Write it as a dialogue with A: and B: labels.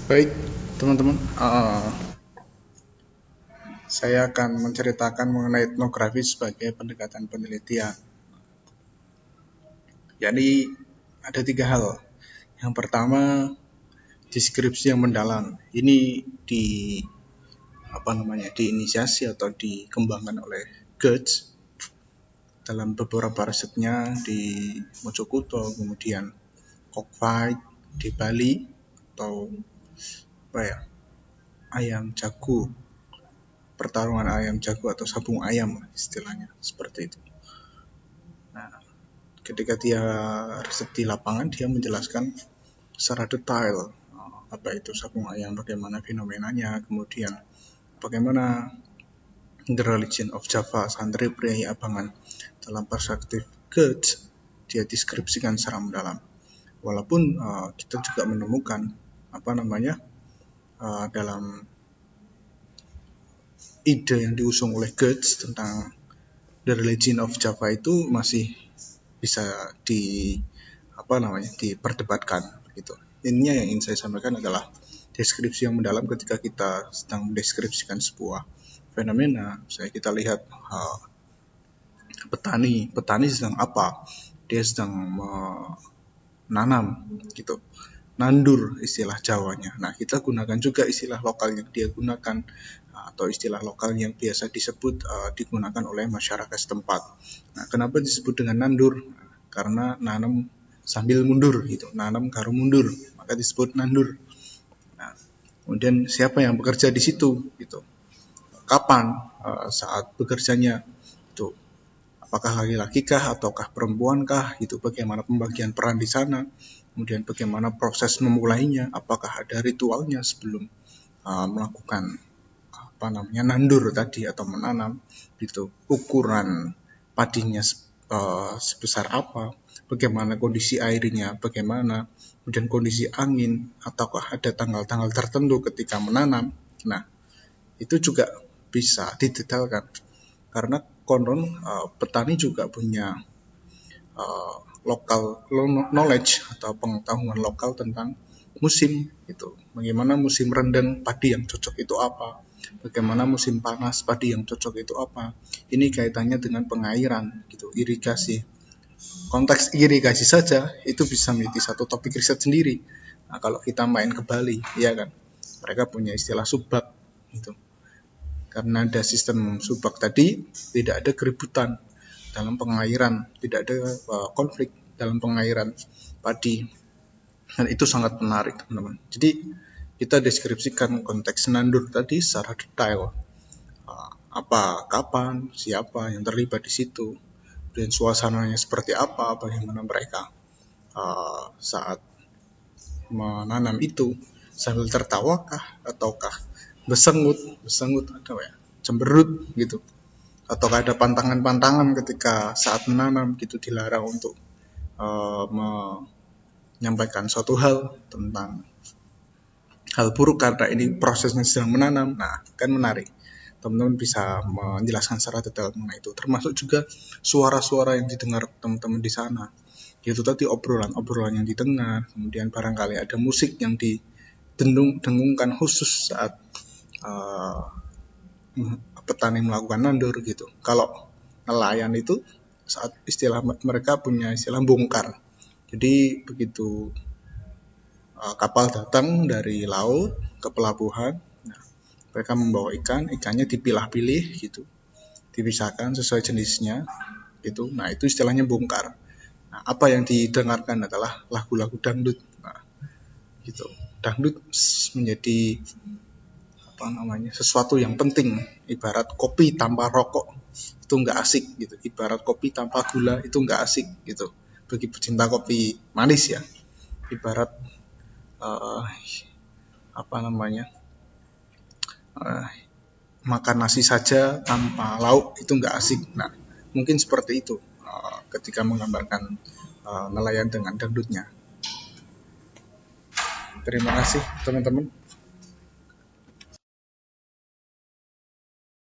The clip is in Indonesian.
A: Baik, teman-teman, saya akan menceritakan mengenai etnografi sebagai pendekatan penelitian. Jadi ada 3 hal. Yang pertama, deskripsi yang mendalam. Ini diinisiasi atau dikembangkan oleh Goetz dalam beberapa risetnya di Mojokerto, kemudian Cockfight di Bali, atau ayam jago, pertarungan ayam jago atau sabung ayam istilahnya, seperti itu. Nah, ketika dia riset di lapangan, dia menjelaskan secara detail apa itu sabung ayam, bagaimana fenomenanya, kemudian bagaimana The Religion of Java, santri priai abangan dalam perspektif Goetz, dia deskripsikan secara mendalam. Walaupun kita juga menemukan dalam ide yang diusung oleh Goetz tentang The Religion of Java itu masih bisa diperdebatkan gitu. Intinya yang ingin saya sampaikan adalah deskripsi yang mendalam ketika kita sedang mendeskripsikan sebuah fenomena. Misalnya kita lihat petani sedang apa? Dia sedang menanam gitu. Nandur istilah Jawanya. Nah, kita gunakan juga istilah lokal yang dia gunakan atau istilah lokal yang biasa disebut digunakan oleh masyarakat setempat. Nah, kenapa disebut dengan nandur? Karena nanam sambil mundur gitu, nanam karo mundur, maka disebut nandur. Nah, kemudian siapa yang bekerja di situ gitu? Kapan saat bekerjanya itu? Apakah laki-laki kah ataukah perempuan kah? Gitu. Bagaimana pembagian peran di sana? Kemudian bagaimana proses memulainya? Apakah ada ritualnya sebelum melakukan nandur tadi atau menanam? Gitu. Ukuran padinya sebesar apa? Bagaimana kondisi airnya? Bagaimana kemudian kondisi angin? Ataukah ada tanggal-tanggal tertentu ketika menanam? Nah, itu juga bisa didetailkan karena konon petani juga punya local knowledge atau pengetahuan lokal tentang musim itu. Bagaimana musim rendeng padi yang cocok itu apa? Bagaimana musim panas padi yang cocok itu apa? Ini kaitannya dengan pengairan gitu, irigasi. Konteks irigasi saja itu bisa menjadi satu topik riset sendiri. Nah, kalau kita main ke Bali, ya kan, mereka punya istilah subak gitu. Karena ada sistem subak tadi, tidak ada keributan dalam pengairan, tidak ada konflik dalam pengairan padi. Dan itu sangat menarik, teman-teman. Jadi kita deskripsikan konteks nandur tadi secara detail. Apa, kapan, siapa yang terlibat di situ, dan suasananya seperti apa, bagaimana mereka saat menanam itu, sambil tertawakah ataukah besengut atau cemberut gitu, atau ada pantangan-pantangan ketika saat menanam gitu, dilarang untuk menyampaikan suatu hal tentang hal buruk karena ini prosesnya sedang menanam. Nah, kan menarik, teman-teman bisa menjelaskan secara detail mengenai itu, termasuk juga suara-suara yang didengar teman-teman di sana. Itu tadi obrolan yang didengar, kemudian barangkali ada musik yang didengungkan khusus saat petani melakukan nandur gitu. Kalau nelayan itu saat istilah mereka punya istilah bongkar. Jadi begitu kapal datang dari laut ke pelabuhan, nah, mereka membawa ikannya dipilah-pilih gitu, dipisahkan sesuai jenisnya gitu. Nah, itu istilahnya bongkar. Nah, apa yang didengarkan adalah lagu-lagu dangdut. Nah, gitu. Dangdut menjadi sesuatu yang penting. Ibarat kopi tanpa rokok itu nggak asik gitu. Ibarat kopi tanpa gula itu nggak asik gitu. Bagi pecinta kopi manis ya. Ibarat makan nasi saja tanpa lauk itu nggak asik. Nah, mungkin seperti itu ketika menggambarkan nelayan dengan dangdutnya. Terima kasih teman-teman.